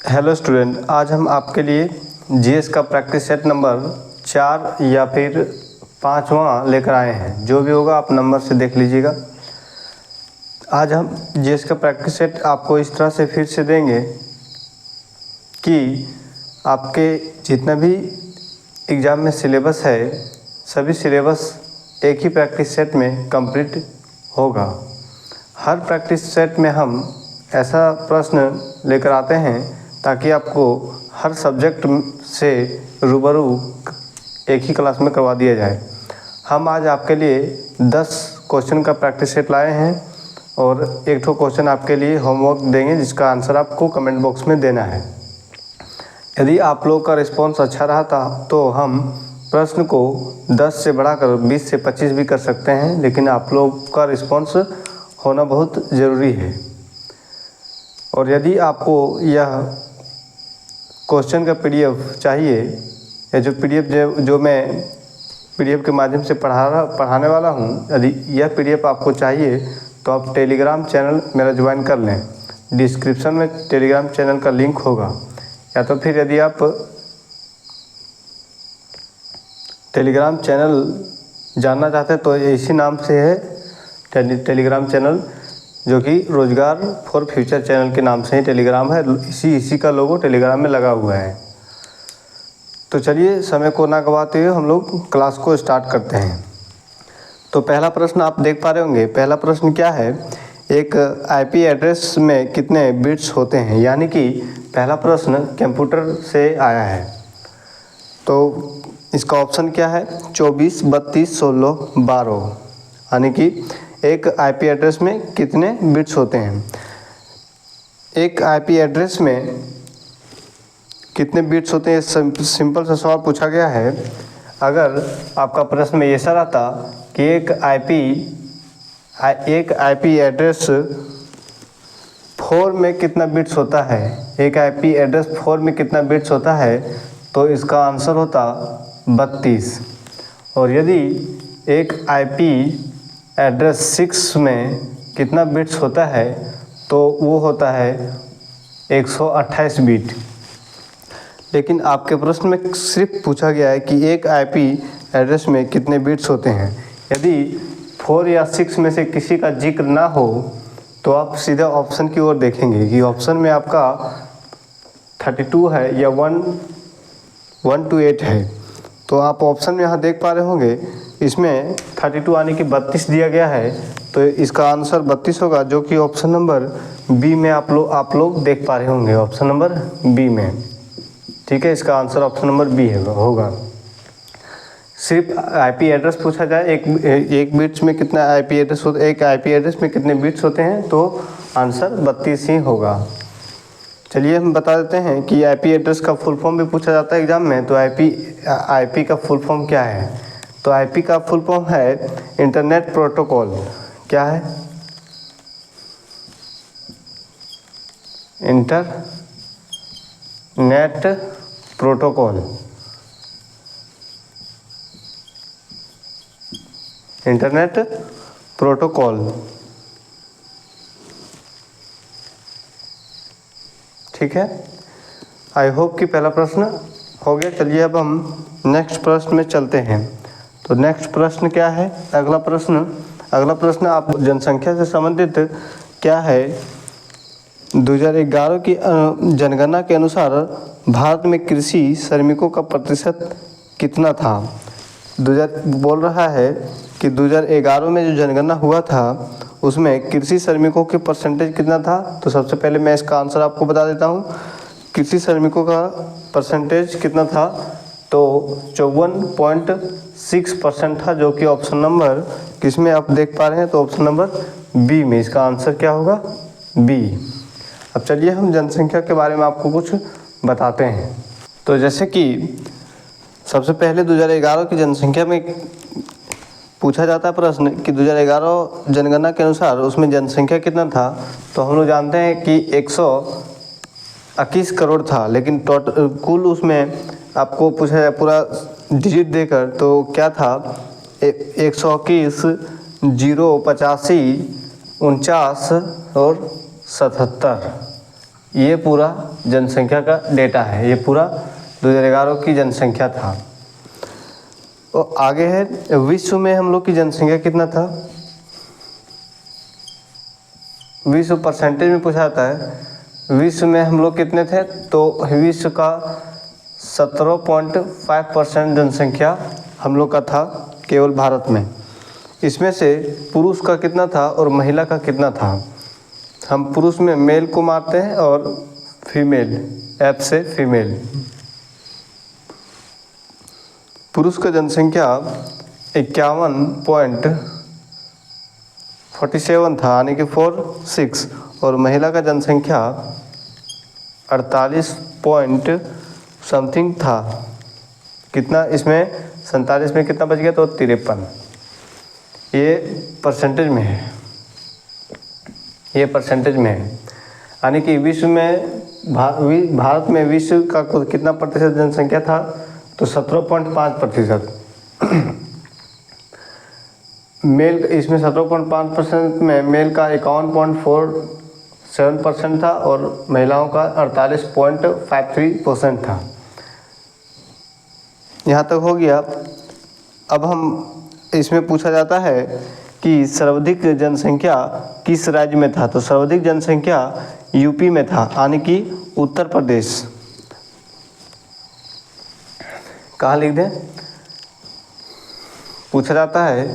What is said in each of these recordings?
Hello student, आज हम आपके लिए जीएस का प्रैक्टिस सेट नंबर 4 या फिर 5वां लेकर आए हैं। जो भी होगा आप नंबर से देख लीजिएगा। आज हम जीएस का प्रैक्टिस सेट आपको इस तरह से फिर से देंगे कि आपके जितना भी एग्ज़ाम में सिलेबस है, सभी सिलेबस एक ही प्रैक्टिस सेट में कंप्लीट होगा। हर प्रैक्टिस सेट में हम ऐसा प्रश्न लेकर आते हैं ताकि आपको हर सब्जेक्ट से रूबरू एक ही क्लास में करवा दिया जाए। हम आज आपके लिए 10 क्वेश्चन का प्रैक्टिस सेट लाए हैं और एक ठो क्वेश्चन आपके लिए होमवर्क देंगे जिसका आंसर आपको कमेंट बॉक्स में देना है। यदि आप लोग का रिस्पॉन्स अच्छा रहा तो हम प्रश्न को 10 से बढ़ाकर 20 से 25 भी कर सकते हैं, लेकिन आप लोग का रिस्पॉन्स होना बहुत ज़रूरी है। और यदि आपको यह क्वेश्चन का पीडीएफ चाहिए या जो पीडीएफ जो मैं पीडीएफ के माध्यम से पढ़ाने वाला हूं, यदि यह पीडीएफ आपको चाहिए तो आप टेलीग्राम चैनल मेरा ज्वाइन कर लें। डिस्क्रिप्शन में टेलीग्राम चैनल का लिंक होगा, या तो फिर यदि आप टेलीग्राम चैनल जानना चाहते हैं तो इसी नाम से है टेलीग्राम चैनल, जो कि रोजगार फॉर फ्यूचर चैनल के नाम से ही टेलीग्राम है। इसी का लोगो टेलीग्राम में लगा हुआ है। तो चलिए समय को ना गवाते हुए हम लोग क्लास को स्टार्ट करते हैं। तो पहला प्रश्न आप देख पा रहे होंगे। पहला प्रश्न क्या है, एक आईपी एड्रेस में कितने बिट्स होते हैं, यानी कि पहला प्रश्न कंप्यूटर से आया है। तो इसका ऑप्शन क्या है, 24, 32, 16, 12, यानी कि एक आईपी एड्रेस में कितने बिट्स होते हैं। एक आईपी एड्रेस में कितने बिट्स होते हैं, सिंपल सा सवाल पूछा गया है। अगर आपका प्रश्न में ऐसा रहता कि एक आईपी एड्रेस 4 में कितना बिट्स होता है, एक आईपी एड्रेस 4 में कितना बिट्स होता है, तो इसका आंसर होता 32। और यदि एक आईपी एड्रेस 6 में कितना बिट्स होता है, तो वो होता है 128 बिट। लेकिन आपके प्रश्न में सिर्फ पूछा गया है कि एक आईपी एड्रेस में कितने बिट्स होते हैं। यदि 4 या 6 में से किसी का जिक्र ना हो तो आप सीधा ऑप्शन की ओर देखेंगे कि ऑप्शन में आपका 32 है या 1 to 8 है। तो आप ऑप्शन में यहाँ देख पा रहे होंगे, इसमें 32 यानी कि 32 दिया गया है, तो इसका आंसर 32 होगा, जो कि ऑप्शन नंबर बी में आप लोग देख पा रहे होंगे, ऑप्शन नंबर बी में। ठीक है, इसका आंसर ऑप्शन नंबर बी होगा। सिर्फ आईपी एड्रेस पूछा जाए, एक बिट्स में कितना आईपी एड्रेस होता है, एक आईपी एड्रेस में कितने बिट्स होते हैं, तो आंसर 32 ही होगा। चलिए हम बता देते हैं कि आईपी एड्रेस का फुल फॉर्म भी पूछा जाता है एग्जाम में। तो आईपी का फुल फॉर्म क्या है, तो आईपी का फुल फॉर्म है इंटरनेट प्रोटोकॉल। क्या है, इंटरनेट प्रोटोकॉल। इंटरनेट प्रोटोकॉल, ठीक है। आई होप कि पहला प्रश्न हो गया। चलिए अब हम नेक्स्ट प्रश्न में चलते हैं। तो नेक्स्ट प्रश्न क्या है, अगला प्रश्न आप जनसंख्या से संबंधित क्या है। 2011 की जनगणना के अनुसार भारत में कृषि श्रमिकों का प्रतिशत कितना था। बोल रहा है कि 2011 में जो जनगणना हुआ था उसमें कृषि श्रमिकों के परसेंटेज कितना था। तो सबसे पहले मैं इसका आंसर आपको बता देता हूँ। कृषि श्रमिकों का परसेंटेज कितना था, तो 54.6% था, जो कि ऑप्शन नंबर किस में आप देख पा रहे हैं, तो ऑप्शन नंबर बी में। इसका आंसर क्या होगा, बी। अब चलिए हम जनसंख्या के बारे में आपको कुछ बताते हैं। तो जैसे कि सबसे पहले 2011 की जनसंख्या में पूछा जाता है प्रश्न कि 2011 जनगणना के अनुसार उसमें जनसंख्या कितना था। तो हम लोग जानते हैं कि 121 करोड़ था, लेकिन टोटल कुल उसमें आपको पूछा जाए पूरा डिजिट देकर, तो क्या था 121, 0, 85, 49 और 77। ये पूरा जनसंख्या का डेटा है, ये पूरा 2011 की जनसंख्या था। और आगे है विश्व में हम लोग की जनसंख्या कितना था, विश्व परसेंटेज में पूछा जाता है। विश्व में हम लोग कितने थे, तो विश्व का 17.5% जनसंख्या हम लोग का था केवल भारत में। इसमें से पुरुष का कितना था और महिला का कितना था। हम पुरुष में मेल को मारते हैं और फीमेल, एफ से फीमेल। पुरुष का जनसंख्या 51.47 था, यानी कि 46, और महिला का जनसंख्या 48 पॉइंट समथिंग था। कितना इसमें 47 में कितना बच गया, तो 53। ये परसेंटेज में है, ये परसेंटेज में है। यानी कि विश्व में भारत में विश्व का कितना प्रतिशत जनसंख्या था, तो 17.5%। मेल इसमें 17.5% में मेल का 51.47% था और महिलाओं का 48.53% था। यहाँ तक हो गया। अब हम इसमें पूछा जाता है कि सर्वाधिक जनसंख्या किस राज्य में था, तो सर्वाधिक जनसंख्या यूपी में था, यानी कि उत्तर प्रदेश। कहाँ लिख दें, पूछा जाता है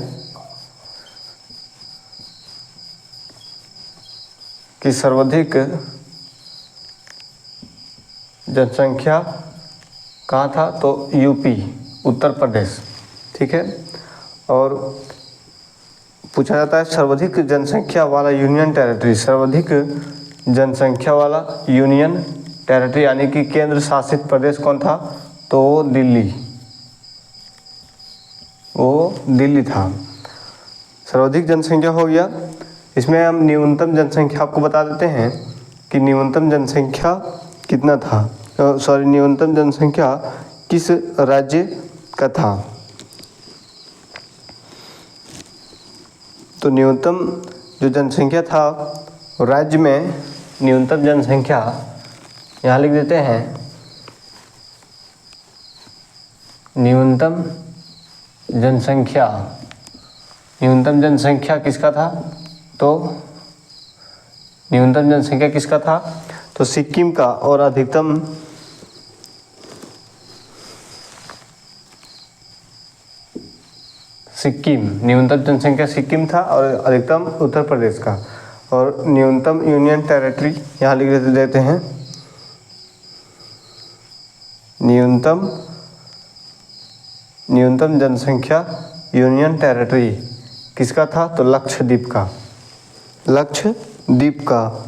कि सर्वाधिक जनसंख्या कहाँ था, तो यूपी, उत्तर प्रदेश। ठीक है। और पूछा जाता है सर्वाधिक जनसंख्या वाला यूनियन टेरिटरी, सर्वाधिक जनसंख्या वाला यूनियन टेरिटरी यानी कि केंद्र शासित प्रदेश कौन था, तो दिल्ली, वो दिल्ली था। सर्वाधिक जनसंख्या हो गया। इसमें हम न्यूनतम जनसंख्या आपको बता देते हैं कि न्यूनतम जनसंख्या कितना था, न्यूनतम जनसंख्या किस राज्य का था। तो न्यूनतम जो जनसंख्या था राज्य में, न्यूनतम जनसंख्या यहाँ लिख देते हैं, न्यूनतम जनसंख्या किसका था, तो न्यूनतम जनसंख्या किसका था, तो सिक्किम का। और अधिकतम सिक्किम, न्यूनतम जनसंख्या सिक्किम था और अधिकतम उत्तर प्रदेश का। और न्यूनतम यूनियन टेरिटरी यहाँ लिख देते हैं, न्यूनतम जनसंख्या यूनियन टेरिटरी किसका था, तो लक्षद्वीप का, लक्षद्वीप का।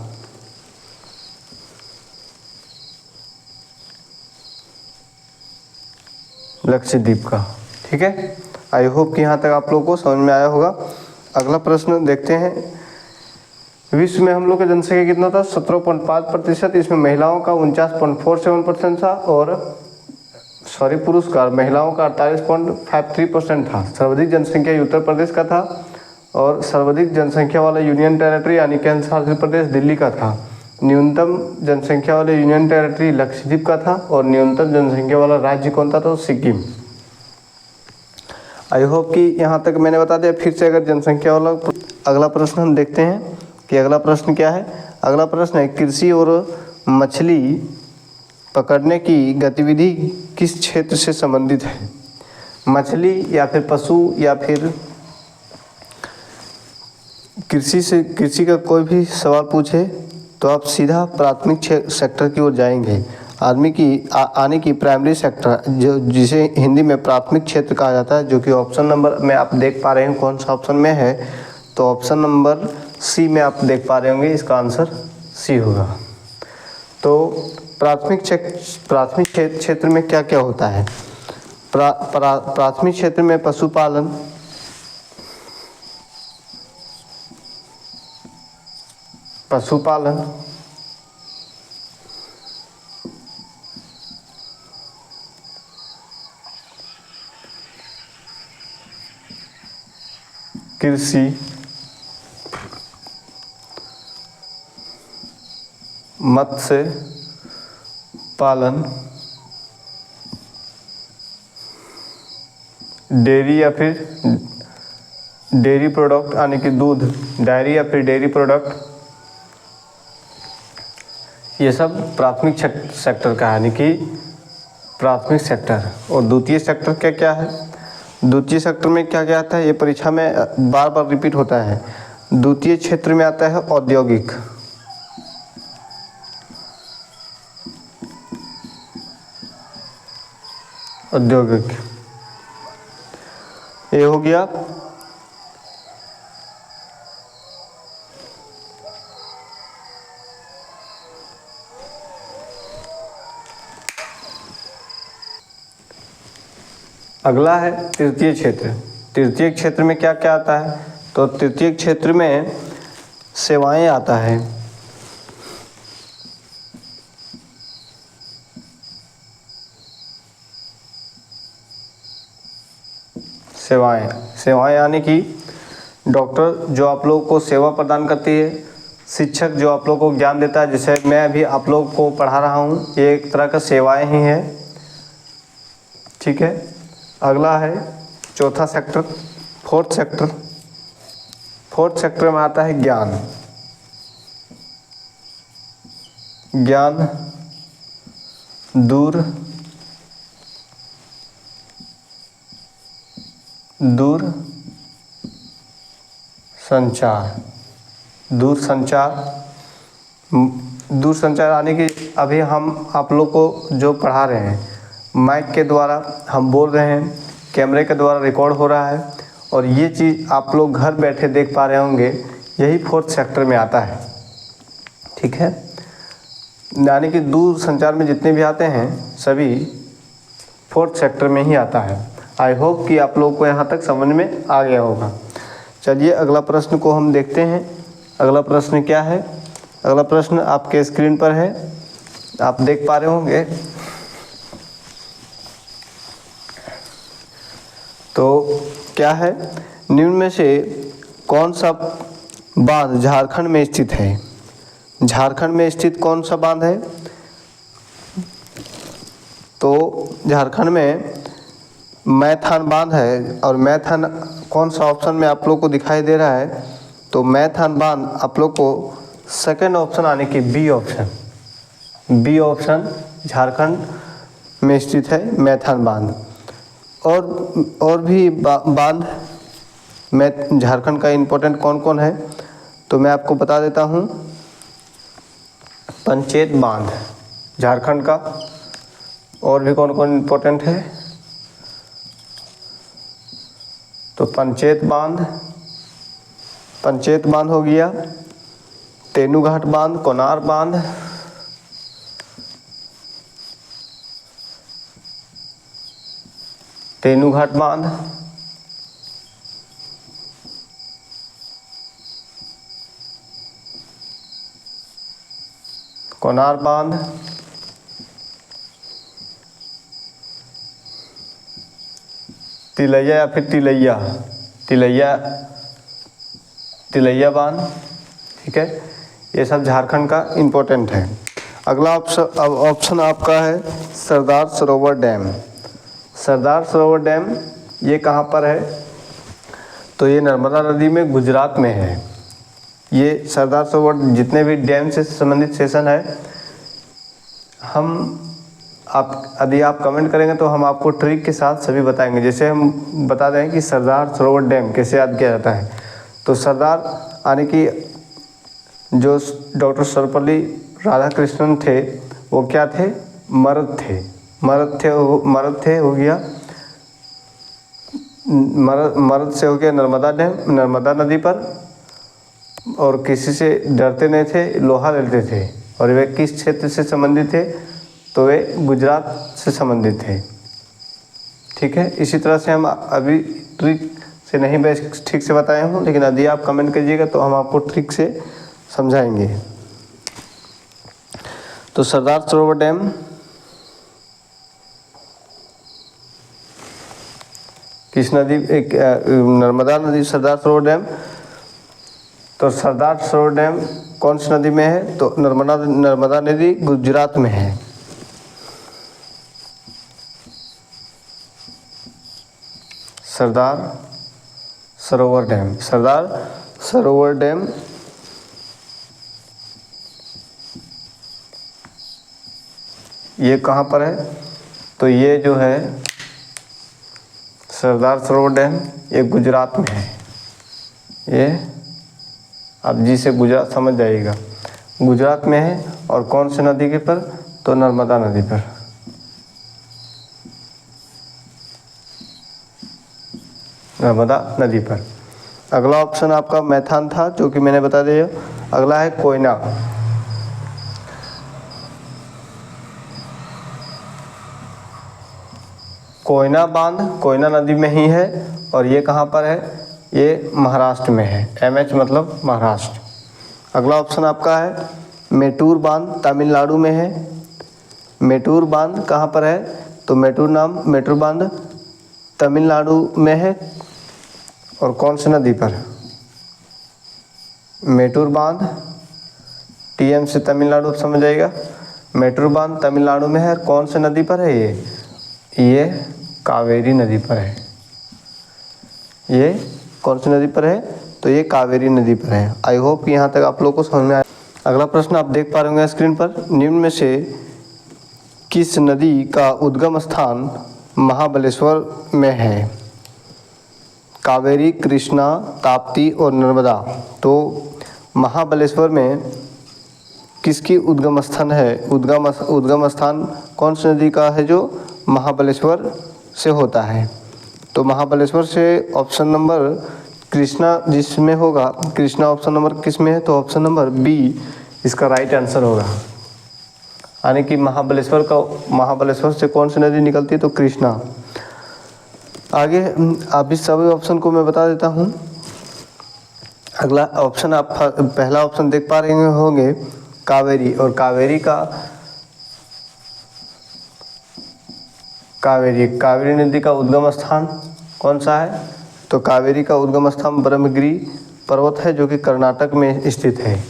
लक्षद्वीप का। ठीक है। आई होप कि यहाँ तक आप लोगों को समझ में आया होगा। अगला प्रश्न देखते हैं। विश्व में हम लोग का जनसंख्या कितना था, 17.5%। इसमें महिलाओं का 49.47% था और पुरुष का, महिलाओं का 48.53% था। सर्वाधिक जनसंख्या उत्तर प्रदेश का था और सर्वाधिक जनसंख्या वाला यूनियन टेरिटरी यानी केंद्र शासित प्रदेश दिल्ली का था। न्यूनतम जनसंख्या वाले यूनियन टेरिटरी लक्षद्वीप का था और न्यूनतम जनसंख्या वाला राज्य कौन था, तो सिक्किम। आई होप कि यहाँ तक मैंने बता दिया। फिर से अगर जनसंख्या वाला अगला प्रश्न हम देखते हैं कि अगला प्रश्न क्या है। अगला प्रश्न है कृषि और मछली पकड़ने की गतिविधि किस क्षेत्र से संबंधित है। मछली या फिर पशु या फिर कृषि का कोई भी सवाल पूछे तो आप सीधा प्राथमिक सेक्टर की ओर जाएंगे। आदमी की आने की प्राइमरी सेक्टर, जो जिसे हिंदी में प्राथमिक क्षेत्र कहा जाता है, जो कि ऑप्शन नंबर में आप देख पा रहे हैं कौन सा ऑप्शन में है, तो ऑप्शन नंबर सी में आप देख पा रहे होंगे, इसका आंसर सी होगा। तो प्राथमिक क्षेत्र में क्या क्या होता है। प्राथमिक क्षेत्र में पशुपालन, कृषि, मत्स्य पालन, डेयरी या फिर डेयरी प्रोडक्ट यानी कि दूध, डेयरी या फिर डेयरी प्रोडक्ट, ये सब प्राथमिक सेक्टर का है, यानी कि प्राथमिक सेक्टर। और द्वितीय सेक्टर क्या क्या है? द्वितीय सेक्टर में क्या क्या आता है, ये परीक्षा में बार बार रिपीट होता है। द्वितीय क्षेत्र में आता है औद्योगिक, औद्योगिक, ये हो गया। अगला है तृतीय क्षेत्र। तृतीय क्षेत्र में क्या क्या आता है? तो तृतीय क्षेत्र में सेवाएं आता है, सेवाएं यानी कि डॉक्टर जो आप लोगों को सेवा प्रदान करती है, शिक्षक जो आप लोगों को ज्ञान देता है, जैसे मैं अभी आप लोगों को पढ़ा रहा हूँ, ये एक तरह का सेवाएं ही है। ठीक है। अगला है चौथा sector, fourth sector. Fourth sector में आता है ज्ञान, दूर संचार, दूर संचार यानी कि अभी हम आप लोग को जो पढ़ा रहे हैं, माइक के द्वारा हम बोल रहे हैं, कैमरे के द्वारा रिकॉर्ड हो रहा है, और ये चीज़ आप लोग घर बैठे देख पा रहे होंगे, यही फोर्थ सेक्टर में आता है। ठीक है। यानी कि दूर संचार में जितने भी आते हैं सभी फोर्थ सेक्टर में ही आता है। आई होप कि आप लोग को यहाँ तक समझ में आ गया होगा। चलिए अगला प्रश्न को हम देखते हैं। अगला प्रश्न क्या है? अगला प्रश्न आपके स्क्रीन पर है, आप देख पा रहे होंगे। तो क्या है? निम्न में से कौन सा बांध झारखंड में स्थित है? झारखंड में स्थित कौन सा बांध है? तो झारखंड में मैथान बांध है। और मैथान कौन सा ऑप्शन में आप लोग को दिखाई दे रहा है? तो मैथान बांध आप लोग को सेकंड ऑप्शन आने की बी ऑप्शन झारखंड में स्थित है मैथान बांध। और भी बांध में झारखंड का इम्पोर्टेंट कौन कौन है, तो मैं आपको बता देता हूँ। पंचेत बांध झारखंड का, और भी कौन कौन इम्पोर्टेंट है, तो पंचेत बांध हो गया, तेनूघाट बांध, कोनार बांध, तेनूघाट बांध, कोनार बांध, तिलैया या फिर तिलैया बांध। ठीक है। ये सब झारखंड का इम्पोर्टेंट है। अगला ऑप्शन आपका है सरदार सरोवर डैम। सरदार सरोवर डैम ये कहाँ पर है? तो ये नर्मदा नदी में, गुजरात में है। ये सरदार सरोवर, जितने भी डैम से संबंधित सेशन है, यदि आप कमेंट करेंगे तो हम आपको ट्रिक के साथ सभी बताएंगे। जैसे हम बता दें कि सरदार सरोवर डैम कैसे याद किया जाता है। तो सरदार यानी कि जो डॉक्टर सर्वपल्ली राधाकृष्णन थे, वो क्या थे? मर्द थे हो गया। मर्द से हो गया नर्मदा डैम, नर्मदा नदी पर, और किसी से डरते नहीं थे, लोहा लेते थे। और वे किस क्षेत्र से संबंधित थे? तो वे गुजरात से संबंधित थे। ठीक है। इसी तरह से हम अभी ट्रिक से नहीं मैं ठीक से बताए हूँ, लेकिन यदि आप कमेंट कीजिएगा तो हम आपको ट्रिक से समझाएंगे। तो सरदार सरोवर डैम किस नदी? नर्मदा नदी, सरदार सरोवर डैम। तो सरदार सरोवर डैम कौन सी नदी में है? तो नर्मदा नदी गुजरात में है। सरदार सरोवर डैम ये कहाँ पर है? तो ये जो है सरदार सरोवर डैम ये गुजरात में है। ये आप जी से गुजरात समझ जाइएगा, गुजरात में है। और कौन से नदी के पर? तो नर्मदा नदी पर। नर्मदा नदी पर। अगला ऑप्शन आपका मैथान था, जो कि मैंने बता दिया। अगला है कोयना। कोयना बांध कोयना नदी में ही है और ये कहाँ पर है? ये महाराष्ट्र में है। MH मतलब महाराष्ट्र। अगला ऑप्शन आपका है मेटूर बांध, तमिलनाडु में है। मेटूर बांध कहाँ पर है? तो मेटूर बांध तमिलनाडु में है। और कौन सी नदी पर? मेटूर बांध TM से तमिलनाडु समझ जाएगा। मेटूर बांध तमिलनाडु में है और कौन सी नदी पर है? ये कावेरी नदी पर है। ये कौन सी नदी पर है? तो ये कावेरी नदी पर है। आई होप यहाँ तक आप लोगों को समझ में आया। अगला प्रश्न आप देख पा रहे होंगे स्क्रीन पर। निम्न में से किस नदी का उद्गम स्थान महाबलेश्वर में है? कावेरी, कृष्णा, ताप्ती और नर्मदा। तो महाबलेश्वर में किसकी उद्गम स्थान है? उद्गम स्थान कौन सी नदी का है जो महाबलेश्वर से होता है? तो महाबलेश्वर से ऑप्शन नंबर कृष्णा जिसमें होगा, कृष्णा ऑप्शन नंबर किस में है? तो ऑप्शन नंबर B इसका राइट आंसर होगा। यानी कि महाबलेश्वर से कौन सी नदी निकलती है? तो कृष्णा। आगे आप इस सभी ऑप्शन को मैं बता देता हूँ। अगला ऑप्शन आप पहला ऑप्शन देख पा रहे होंगे कावेरी। और कावेरी नदी का उद्गम स्थान कौन सा है? तो कावेरी का उद्गम स्थान ब्रह्मगिरी पर्वत है, जो कि कर्नाटक में स्थित है।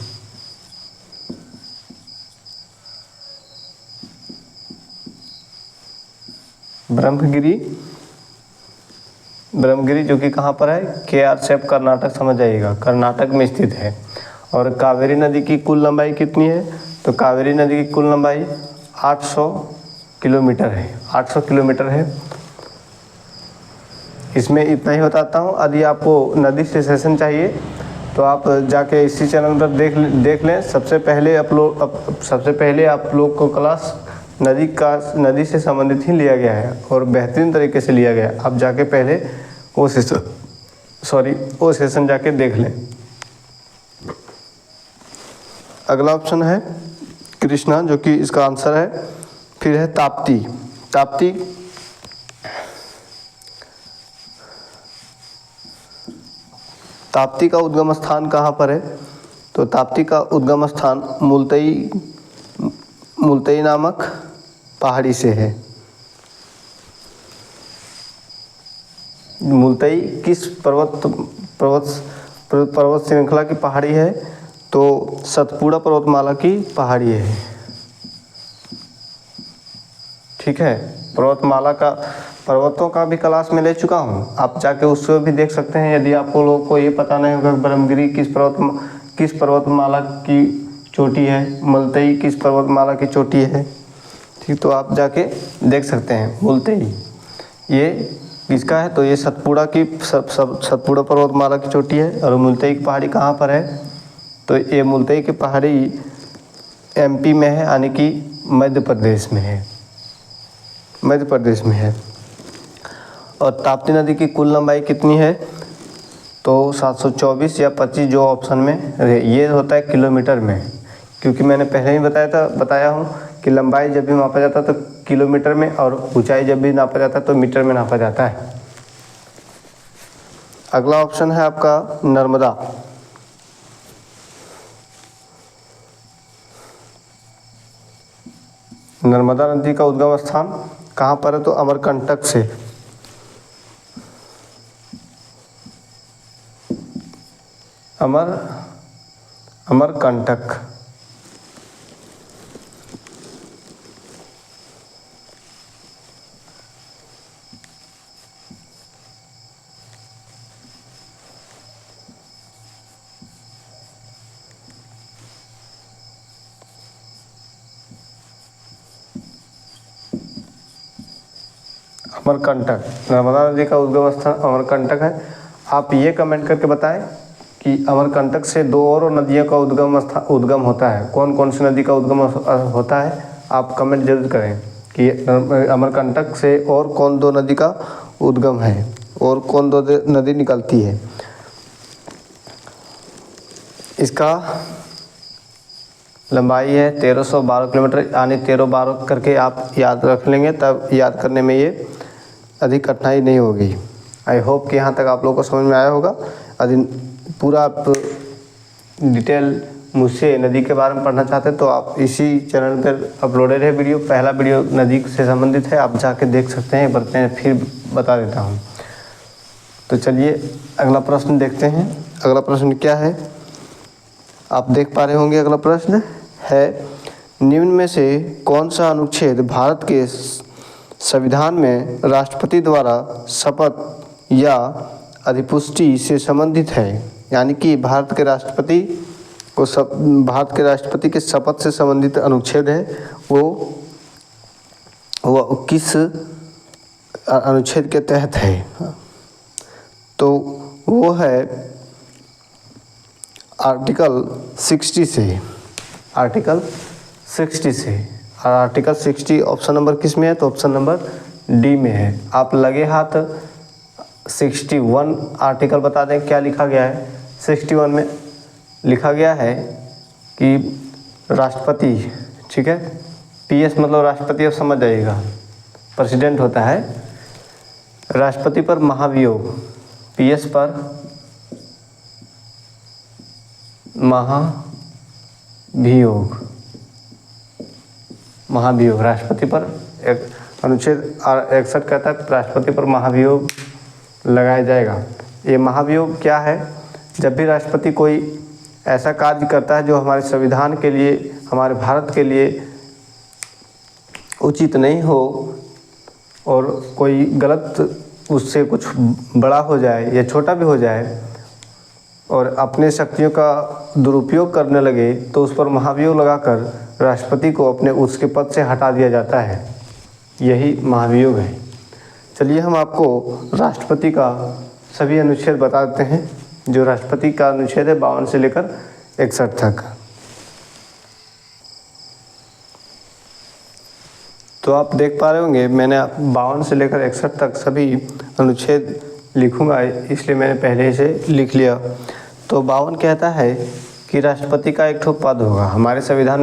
ब्रह्मगिरी जो कि कहाँ पर है? KR शेप कर्नाटक समझ जाइएगा, कर्नाटक में स्थित है। और कावेरी नदी की कुल लंबाई कितनी है? तो कावेरी नदी की कुल लंबाई 800 किलोमीटर है। 800 किलोमीटर है। इसमें इतना ही बताता हूँ। यदि आपको नदी से सेशन चाहिए तो आप जाके इसी चैनल पर देख लें। सबसे पहले आप लोग को क्लास नदी से संबंधित ही लिया गया है और बेहतरीन तरीके से लिया गया है। आप जाके पहले वो सेशन जाके देख लें। अगला ऑप्शन है कृष्णा, जो कि इसका आंसर है। फिर है ताप्ती का उद्गम स्थान कहाँ पर है? तो ताप्ती का उद्गम स्थान मुल्तई नामक पहाड़ी से है। मुल्तई किस पर्वत श्रृंखला की पहाड़ी है? तो सतपुड़ा पर्वतमाला की पहाड़ी है। ठीक है, पर्वतों का भी क्लास में ले चुका हूँ, आप जाके उसको भी देख सकते हैं। यदि आपको लोगों को ये पता नहीं होगा ब्रह्मगिरी किस पर्वतमाला की चोटी है, मुल्तई किस पर्वतमाला की चोटी है, ठीक, तो आप जाके देख सकते हैं। मुल्तई ये किसका है? तो ये सतपुड़ा पर्वतमाला की चोटी है। और मुल्तई की पहाड़ी कहाँ पर है? तो ये मुल्तई की पहाड़ी MP में है, यानी कि मध्य प्रदेश में है। और ताप्ती नदी की कुल लंबाई कितनी है? तो 724 या 25 जो ऑप्शन में ये होता है किलोमीटर में, क्योंकि मैंने पहले ही बताया हूँ कि लंबाई जब भी मापा जाता है तो किलोमीटर में, और ऊंचाई जब भी नापा जाता है तो मीटर में नापा जाता है। अगला ऑप्शन है आपका नर्मदा। नर्मदा नदी का उद्गम स्थान कहाँ पर है? तो अमरकंटक से। अमरकंटक, अमरकंटक, नर्मदा नदी का उद्गम स्थान अमरकंटक है। आप ये कमेंट करके बताएं कि अमरकंटक से दो और नदियों का उद्गम होता है। कौन कौन सी नदी का उद्गम होता है, आप कमेंट जरूर करें कि अमरकंटक से और कौन दो नदी का उद्गम है और कौन दो नदी निकलती है। इसका लंबाई है 1312 किलोमीटर, यानी 1312 करके आप याद रख लेंगे, तब याद करने में ये अधिक कठिनाई नहीं होगी। आई होप कि यहाँ तक आप लोगों को समझ में आया होगा। यदि पूरा आप डिटेल मुझसे नदी के बारे में पढ़ना चाहते हैं तो आप इसी चैनल पर अपलोडेड है वीडियो, पहला वीडियो नदी से संबंधित है, आप जाके देख सकते हैं। बरते फिर बता देता हूँ। तो चलिए अगला प्रश्न देखते हैं। अगला प्रश्न क्या है, आप देख पा रहे होंगे। अगला प्रश्न है, निम्न में से कौन सा अनुच्छेद भारत के संविधान में राष्ट्रपति द्वारा शपथ या अधिपुष्टि से संबंधित है। यानी कि भारत के राष्ट्रपति के शपथ से संबंधित अनुच्छेद है, वो किस अनुच्छेद के तहत है। तो वो है आर्टिकल 60 से। आर्टिकल 60 से, और आर्टिकल 60 ऑप्शन नंबर किस में है, तो ऑप्शन नंबर डी में है। आप लगे हाथ 61 आर्टिकल बता दें क्या लिखा गया है। 61 में लिखा गया है कि राष्ट्रपति, ठीक है, पीएस मतलब राष्ट्रपति, अब समझ जाइएगा, प्रेसिडेंट होता है। राष्ट्रपति पर महाभियोग, पीएस पर महाभियोग, राष्ट्रपति पर एक अनुच्छेद 61 कहता है राष्ट्रपति पर महाभियोग लगाया जाएगा। ये महाभियोग क्या है, जब भी राष्ट्रपति कोई ऐसा कार्य करता है जो हमारे संविधान के लिए, हमारे भारत के लिए उचित नहीं हो और कोई गलत उससे कुछ बड़ा हो जाए या छोटा भी हो जाए और अपने शक्तियों का दुरुपयोग करने लगे, तो उस पर महाभियोग लगाकर राष्ट्रपति को अपने उसके पद से हटा दिया जाता है। यही महाभियोग है। चलिए हम आपको राष्ट्रपति का सभी अनुच्छेद बता देते हैं। जो राष्ट्रपति का अनुच्छेद है 52 से लेकर 61 तक। तो आप देख पा रहे होंगे मैंने 52 से लेकर 61 तक सभी अनुच्छेद लिखूंगा, इसलिए मैंने पहले से लिख लिया। तो 52 कहता है कि राष्ट्रपति का एक ठो पद होगा। हमारे संविधान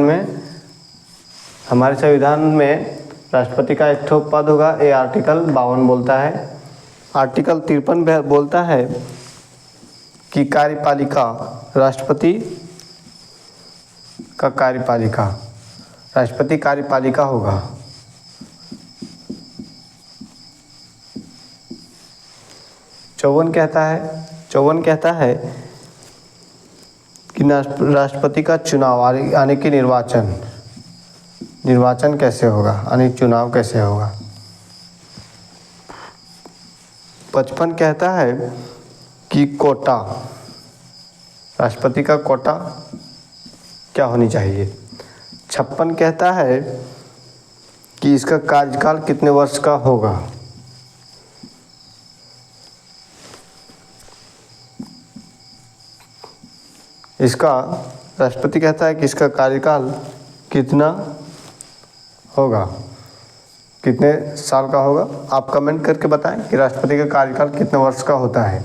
में राष्ट्रपति का एक ठो पद होगा। ये आर्टिकल 52 बोलता है। आर्टिकल 53 बोलता है कि कार्यपालिका, राष्ट्रपति का कार्यपालिका, राष्ट्रपति कार्यपालिका होगा। चौवन कहता है कि राष्ट्रपति का चुनाव यानी कि निर्वाचन कैसे होगा, यानी चुनाव कैसे होगा। 55 कहता है कि कोटा, राष्ट्रपति का कोटा क्या होनी चाहिए। 56 कहता है कि इसका कार्यकाल कितने वर्ष का होगा। इसका राष्ट्रपति कहता है कि इसका कार्यकाल कितना होगा, कितने साल का होगा। आप कमेंट करके बताएं कि राष्ट्रपति का कार्यकाल कितने वर्ष का होता है।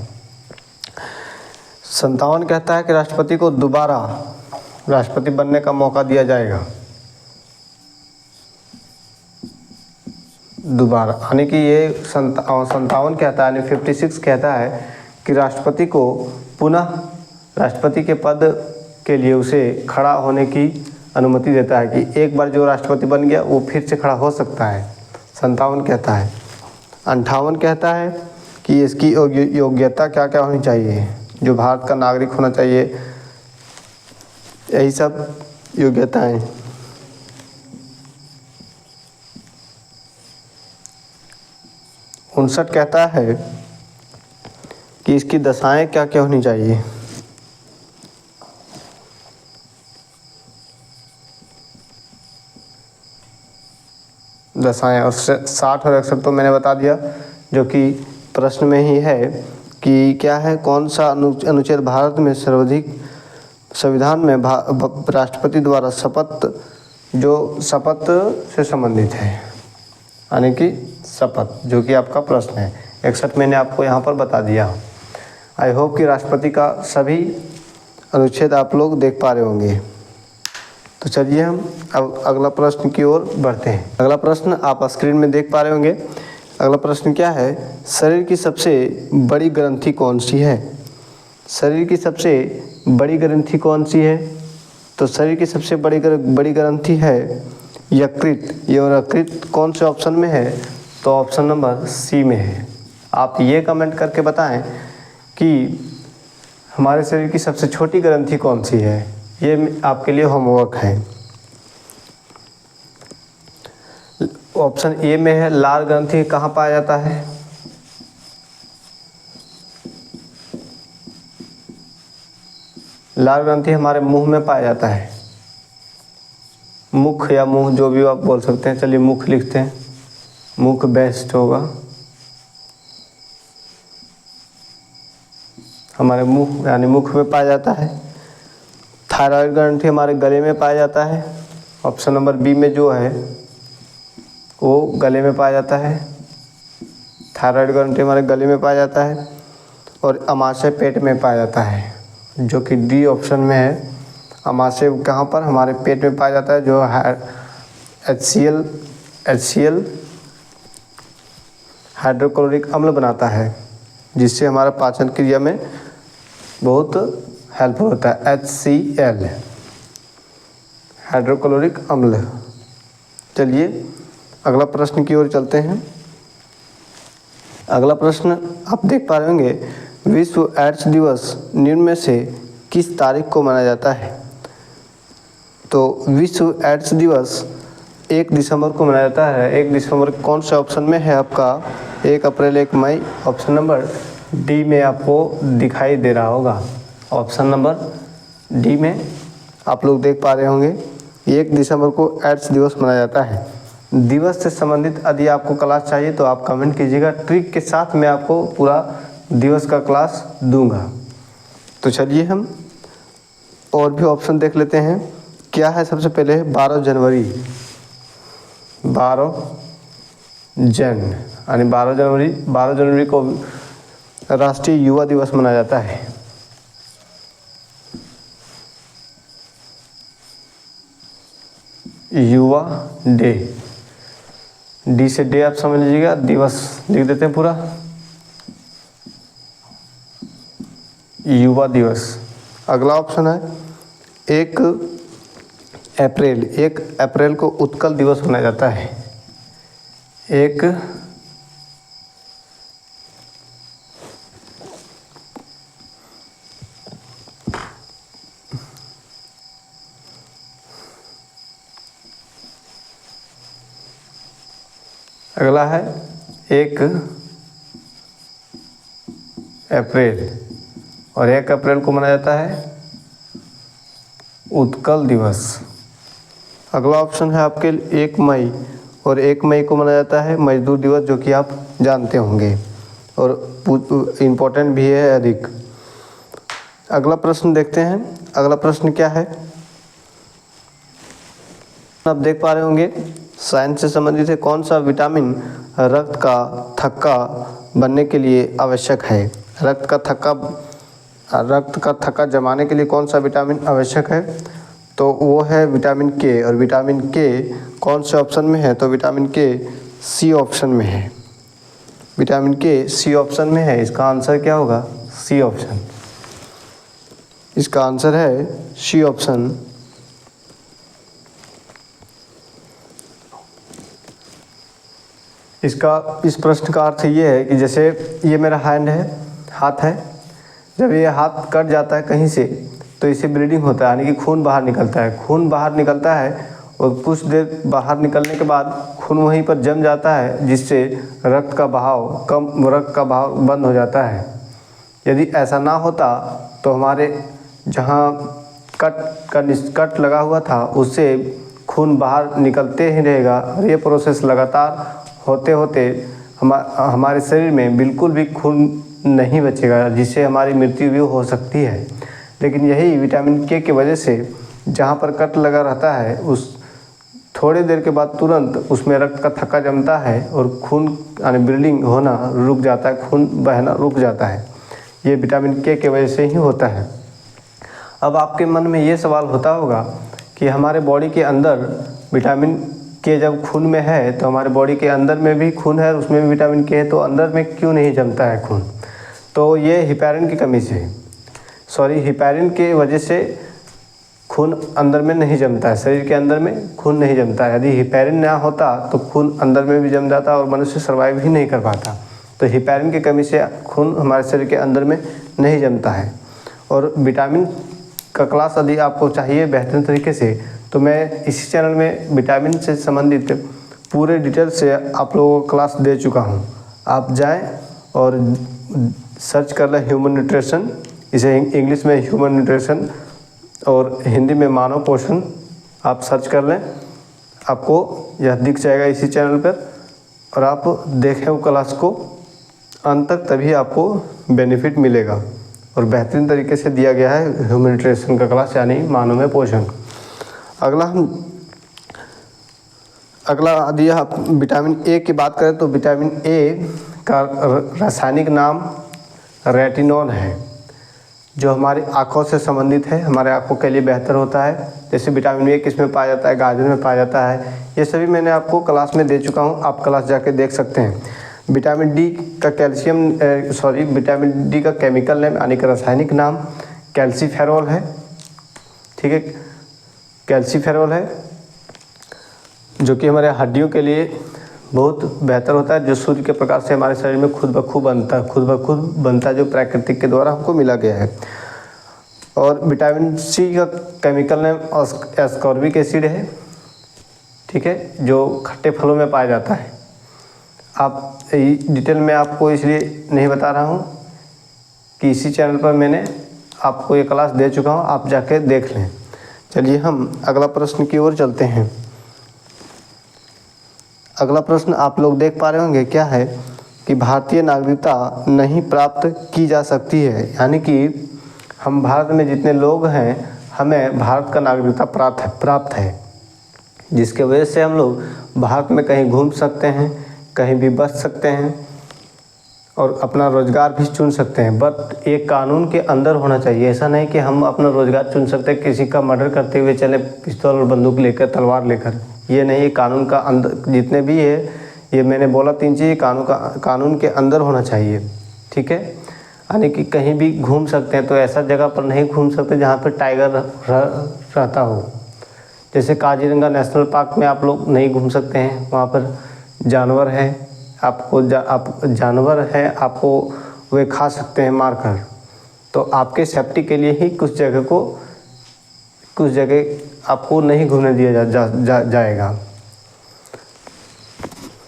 57 कहता है कि राष्ट्रपति को दोबारा राष्ट्रपति बनने का मौका दिया जाएगा। दोबारा, यानी कि ये 57 कहता है, यानी 56 कहता है कि राष्ट्रपति को पुनः राष्ट्रपति के पद के लिए उसे खड़ा होने की अनुमति देता है कि एक बार जो राष्ट्रपति बन गया वो फिर से खड़ा हो सकता है। 57 कहता है। 58 कहता है कि इसकी योग्यता क्या क्या होनी चाहिए। जो भारत का नागरिक होना चाहिए, यही सब योग्यताएं। उनसठ कहता है कि इसकी दशाएं क्या क्या होनी चाहिए। दशाएं और 60 और 61 तो मैंने बता दिया, जो कि प्रश्न में ही है कि क्या है, कौन सा अनुच्छेद भारत में सर्वाधिक संविधान में राष्ट्रपति द्वारा शपथ से संबंधित है, यानी कि शपथ, जो कि आपका प्रश्न है। 61 मैंने आपको यहाँ पर बता दिया। आई होप कि राष्ट्रपति का सभी अनुच्छेद आप लोग देख पा रहे होंगे। तो चलिए हम अब अगला प्रश्न की ओर बढ़ते हैं। अगला प्रश्न आप स्क्रीन में देख पा रहे होंगे। अगला प्रश्न क्या है, शरीर की सबसे बड़ी ग्रंथि कौन सी है? शरीर की सबसे बड़ी ग्रंथि कौन सी है? तो शरीर की सबसे बड़ी ग्रंथि है यकृत। और यकृत कौन से ऑप्शन में है? तो ऑप्शन नंबर सी में है। आप ये कमेंट करके बताएं कि हमारे शरीर की सबसे छोटी ग्रंथि कौन सी है। ये आपके लिए होमवर्क है। ऑप्शन ए में है लार ग्रंथि, कहाँ पाया जाता है? लार ग्रंथि हमारे मुंह में पाया जाता है। मुख या मुंह, जो भी आप बोल सकते हैं। चलिए मुख लिखते हैं, मुख बेस्ट होगा। हमारे मुंह यानी मुख में पाया जाता है। थायराइड ग्रंथि हमारे गले में पाया जाता है। ऑप्शन नंबर बी में जो है वो गले में पाया जाता है। थायराइड ग्रंथि हमारे गले में पाया जाता है। और अमाशय पेट में पाया जाता है, जो कि डी ऑप्शन में है। अमाशय कहाँ पर? हमारे पेट में पाया जाता है, जो HCl हाइड्रोक्लोरिक अम्ल बनाता है, जिससे हमारा पाचन क्रिया में बहुत हेल्पफुल होता है। HCl हाइड्रोक्लोरिक अम्ल। चलिए अगला प्रश्न की ओर चलते हैं। अगला प्रश्न आप देख पा रहे होंगे, विश्व एड्स दिवस निम्न में से किस तारीख को मनाया जाता है? तो विश्व एड्स दिवस 1 दिसंबर को मनाया जाता है। 1 दिसंबर कौन से ऑप्शन में है आपका? 1 अप्रैल, 1 मई। ऑप्शन नंबर डी में आपको दिखाई दे रहा होगा। ऑप्शन नंबर डी में आप लोग देख पा रहे होंगे, 1 दिसंबर को एड्स दिवस मनाया जाता है। दिवस से संबंधित यदि आपको क्लास चाहिए तो आप कमेंट कीजिएगा, ट्रिक के साथ मैं आपको पूरा दिवस का क्लास दूंगा। तो चलिए हम और भी ऑप्शन देख लेते हैं। क्या है सबसे पहले? 12 जनवरी। 12 जनवरी को राष्ट्रीय युवा दिवस मनाया जाता है। युवा डे। डी से डे आप समझ लीजिएगा, दिवस लिख देते हैं पूरा। युवा दिवस। अगला ऑप्शन है 1 अप्रैल। 1 अप्रैल को उत्कल दिवस मनाया जाता है। अगला है 1 अप्रैल, और 1 अप्रैल को मनाया जाता है उत्कल दिवस। अगला ऑप्शन है आपके 1 मई, और 1 मई को मनाया जाता है मजदूर दिवस, जो कि आप जानते होंगे और इम्पोर्टेंट भी है अधिक। अगला प्रश्न देखते हैं। अगला प्रश्न क्या है, आप देख पा रहे होंगे, साइंस से संबंधित है। कौन सा विटामिन रक्त का थक्का बनने के लिए आवश्यक है? रक्त का थक्का जमाने के लिए कौन सा विटामिन आवश्यक है? तो वो है विटामिन के। और विटामिन के कौन से ऑप्शन में है? तो विटामिन के सी ऑप्शन में है। विटामिन के सी ऑप्शन में है। इसका आंसर क्या होगा? C option. इसका आंसर है सी ऑप्शन। इस प्रश्न का अर्थ ये है कि जैसे ये मेरा हाथ है। जब ये हाथ कट जाता है कहीं से, तो इससे ब्लीडिंग होता है, यानी कि खून बाहर निकलता है। खून बाहर निकलता है और कुछ देर बाहर निकलने के बाद खून वहीं पर जम जाता है, जिससे रक्त का बहाव बंद हो जाता है। यदि ऐसा ना होता तो हमारे जहाँ कट लगा हुआ था उससे खून बाहर निकलते ही रहेगा और ये प्रोसेस लगातार होते होते हमारे शरीर में बिल्कुल भी खून नहीं बचेगा, जिससे हमारी मृत्यु भी हो सकती है। लेकिन यही विटामिन के की वजह से जहाँ पर कट लगा रहता है उस थोड़ी देर के बाद तुरंत उसमें रक्त का थक्का जमता है और खून यानी ब्लीडिंग होना रुक जाता है, खून बहना रुक जाता है। ये विटामिन के की वजह से ही होता है। अब आपके मन में ये सवाल होता होगा कि हमारे बॉडी के अंदर विटामिन के जब खून में है तो हमारे बॉडी के अंदर में भी खून है, उसमें भी विटामिन के है, तो अंदर में क्यों नहीं जमता है खून? तो ये हिपैरिन की कमी से, हिपैरिन की वजह से खून अंदर में नहीं जमता है, शरीर के अंदर में खून नहीं जमता है। यदि हिपैरिन ना होता तो खून अंदर में भी जम जाता और मनुष्य सर्वाइव ही नहीं कर पाता। तो हिपैरिन की कमी से खून हमारे शरीर के अंदर में नहीं जमता है। और विटामिन का क्लास यदि आपको चाहिए बेहतरीन तरीके से, तो मैं इसी चैनल में विटामिन से संबंधित पूरे डिटेल से आप लोगों को क्लास दे चुका हूँ। आप जाएं और सर्च कर लें ह्यूमन न्यूट्रिशन, इसे इंग्लिश में ह्यूमन न्यूट्रिशन और हिंदी में मानव पोषण आप सर्च कर लें, आपको यह दिख जाएगा इसी चैनल पर। और आप देखें वो क्लास को अंत तक, तभी आपको बेनिफिट मिलेगा। और बेहतरीन तरीके से दिया गया है ह्यूमन न्यूट्रिशन का क्लास, यानी मानव में पोषण। अगला यदि आप विटामिन ए की बात करें तो विटामिन ए का रासायनिक नाम रेटिनॉल है, जो हमारी आँखों से संबंधित है, हमारे आँखों के लिए बेहतर होता है। जैसे विटामिन ए किस में पाया जाता है, गाजर में पाया जाता है, ये सभी मैंने आपको क्लास में दे चुका हूँ, आप क्लास जाके देख सकते हैं। विटामिन डी का केमिकल नेम यानी कि रासायनिक नाम कैल्सीफेरॉल है, ठीक है, कैल्सीफेरॉल है, जो कि हमारे हड्डियों के लिए बहुत बेहतर होता है, जो सूर्य के प्रकाश से हमारे शरीर में खुद ब खुद बनता है, जो प्राकृतिक के द्वारा हमको मिला गया है। और विटामिन सी का केमिकल नेम एस्कॉर्बिक एसिड है, ठीक है, जो खट्टे फलों में पाया जाता है। आप डिटेल में आपको इसलिए नहीं बता रहा हूँ कि इसी चैनल पर मैंने आपको ये क्लास दे चुका हूँ, आप जाके देख लें। चलिए हम अगला प्रश्न की ओर चलते हैं। अगला प्रश्न आप लोग देख पा रहे होंगे, क्या है कि भारतीय नागरिकता नहीं प्राप्त की जा सकती है, यानी कि हम भारत में जितने लोग हैं हमें भारत का नागरिकता प्राप्त है, जिसके वजह से हम लोग भारत में कहीं घूम सकते हैं, कहीं भी बच सकते हैं और अपना रोज़गार भी चुन सकते हैं। बट एक कानून के अंदर होना चाहिए। ऐसा नहीं कि हम अपना रोज़गार चुन सकते हैं, किसी का मर्डर करते हुए चले पिस्तौल और बंदूक लेकर, तलवार लेकर, ये नहीं। कानून का अंदर जितने भी है, ये मैंने बोला 3 चीज़ कानून के अंदर होना चाहिए, ठीक है। यानी कि कहीं भी घूम सकते हैं, तो ऐसा जगह पर नहीं घूम सकते जहाँ पर टाइगर रहता हो। जैसे काजीरंगा नेशनल पार्क में आप लोग नहीं घूम सकते हैं, वहाँ पर जानवर है, जानवर है, आपको वे खा सकते हैं मार कर। तो आपके सेफ्टी के लिए ही कुछ जगह आपको नहीं घूमने दिया जाएगा।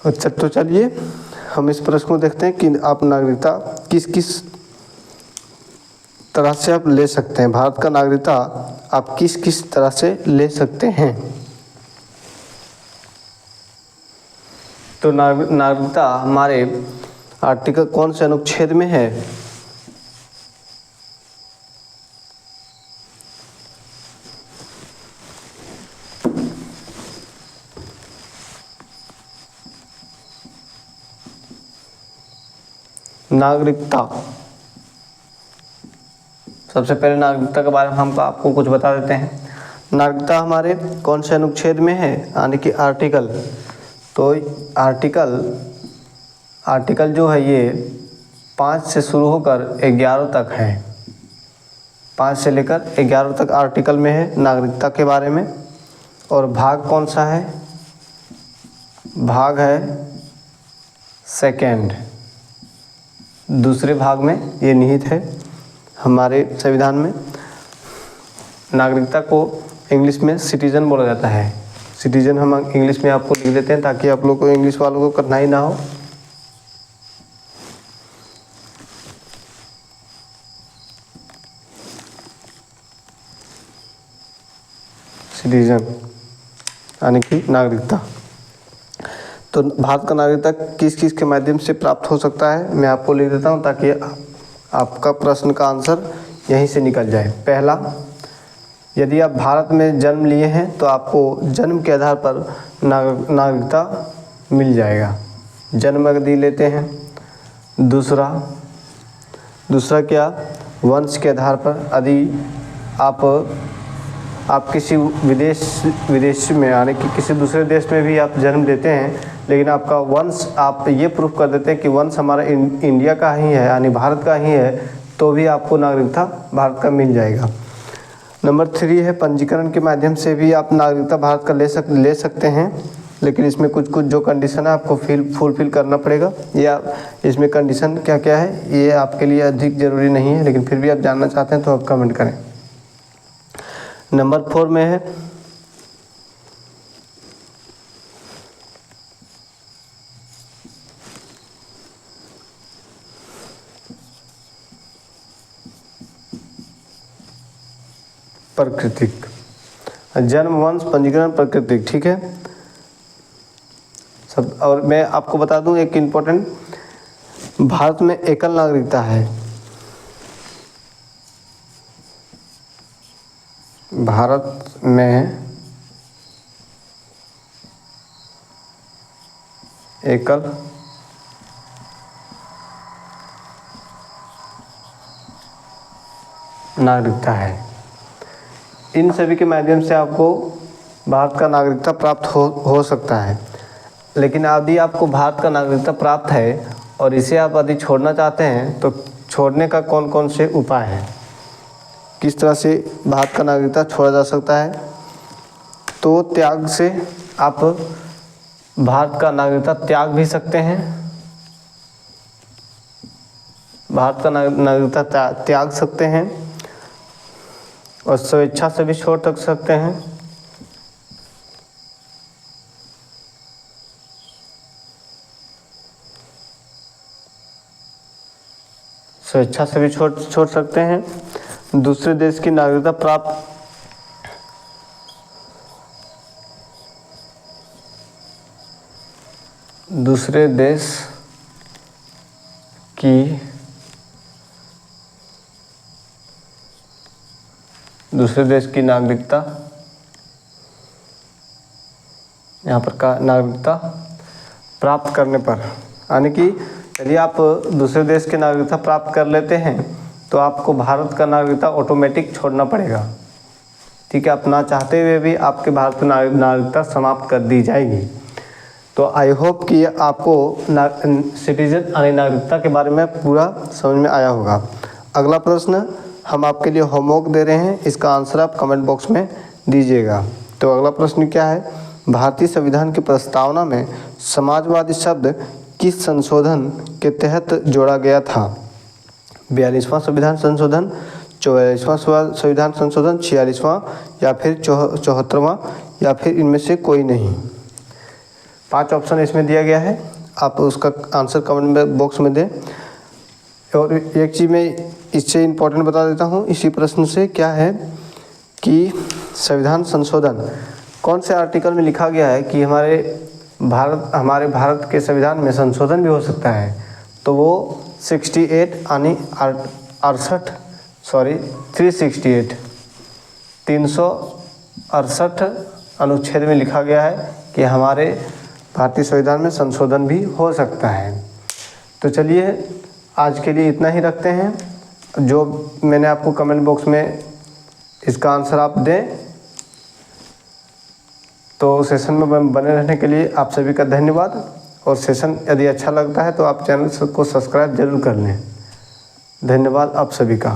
अच्छा, तो चलिए हम इस प्रश्न को देखते हैं कि आप नागरिकता किस तरह से आप ले सकते हैं। भारत का नागरिकता आप किस तरह से ले सकते हैं। तो नागरिकता हमारे आर्टिकल कौन से अनुच्छेद में है? नागरिकता, सबसे पहले नागरिकता के बारे में हम आपको कुछ बता देते हैं। नागरिकता हमारे कौन से अनुच्छेद में है, यानी कि आर्टिकल। तो आर्टिकल जो है ये 5 से शुरू होकर 11 तक है। 5 से लेकर 11 तक आर्टिकल में है नागरिकता के बारे में। और भाग कौन सा है? भाग है सेकंड, दूसरे भाग में ये निहित है हमारे संविधान में। नागरिकता को इंग्लिश में सिटीजन बोला जाता है। सिटीजन हम इंग्लिश में आपको लिख देते हैं ताकि आप लोग को, इंग्लिश वालों को कठिनाई ना हो। सिटीजन यानी कि नागरिकता। तो भारत का नागरिकता किस किस के माध्यम से प्राप्त हो सकता है, मैं आपको लिख देता हूँ ताकि आपका प्रश्न का आंसर यहीं से निकल जाए। पहला, यदि आप भारत में जन्म लिए हैं तो आपको जन्म के आधार पर नागरिकता मिल जाएगा, जन्म यदि लेते हैं। दूसरा क्या, वंश के आधार पर यदि आप किसी विदेश में यानी कि किसी दूसरे देश में भी आप जन्म लेते हैं, लेकिन आपका वंश, आप ये प्रूफ कर देते हैं कि वंश हमारा इंडिया का ही है यानी भारत का ही है, तो भी आपको नागरिकता भारत का मिल जाएगा। नंबर 3 है, पंजीकरण के माध्यम से भी आप नागरिकता भारत का ले सकते हैं, लेकिन इसमें कुछ जो कंडीशन है आपको फुलफिल करना पड़ेगा। या इसमें कंडीशन क्या क्या है ये आपके लिए अधिक ज़रूरी नहीं है, लेकिन फिर भी आप जानना चाहते हैं तो आप कमेंट करें। नंबर 4 में है प्राकृतिक, जन्म, वंश, पंजीकरण, प्राकृतिक, ठीक है सब। और मैं आपको बता दूं एक इम्पोर्टेंट, भारत में एकल नागरिकता है। भारत में एकल नागरिकता है। इन सभी के माध्यम से आपको भारत का नागरिकता प्राप्त हो सकता है। लेकिन यदि आपको भारत का नागरिकता प्राप्त है और इसे आप यदि छोड़ना चाहते हैं तो छोड़ने का कौन कौन से उपाय हैं, किस तरह से भारत का नागरिकता छोड़ा जा सकता है। तो त्याग से आप भारत का नागरिकता त्याग भी सकते हैं, भारत का नागरिकता त्याग सकते हैं, और स्वेच्छा से भी छोड़ सकते हैं। स्वेच्छा से भी छोड़ सकते हैं। दूसरे देश की नागरिकता प्राप्त दूसरे देश की नागरिकता, यहाँ पर का नागरिकता प्राप्त करने पर, यानी कि यदि आप दूसरे देश की नागरिकता प्राप्त कर लेते हैं तो आपको भारत का नागरिकता ऑटोमेटिक छोड़ना पड़ेगा, ठीक है। आप ना चाहते हुए भी आपके भारत की नागरिकता समाप्त कर दी जाएगी। तो आई होप कि आपको सिटीजन यानी नागरिकता के बारे में पूरा समझ में आया होगा। अगला प्रश्न हम आपके लिए होमवर्क दे रहे हैं, इसका आंसर आप कमेंट बॉक्स में दीजिएगा। तो अगला प्रश्न क्या है, भारतीय संविधान की प्रस्तावना में समाजवादी शब्द किस संशोधन के तहत जोड़ा गया था? 42वां संविधान संशोधन, 44वां संविधान संशोधन, 46वां या फिर 74वां, या फिर इनमें से कोई नहीं। 5 ऑप्शन इसमें दिया गया है, आप उसका आंसर कमेंट बॉक्स में दें। और एक चीज़ मैं इससे इम्पोर्टेंट बता देता हूँ इसी प्रश्न से, क्या है कि संविधान संशोधन कौन से आर्टिकल में लिखा गया है कि हमारे भारत के संविधान में संशोधन भी हो सकता है। तो वो 68 यानी 368 अनुच्छेद में लिखा गया है कि हमारे भारतीय संविधान में संशोधन भी हो सकता है। तो चलिए आज के लिए इतना ही रखते हैं। जो मैंने आपको कमेंट बॉक्स में इसका आंसर आप दें। तो सेशन में बने रहने के लिए आप सभी का धन्यवाद। और सेशन यदि अच्छा लगता है तो आप चैनल को सब्सक्राइब जरूर कर लें। धन्यवाद आप सभी का।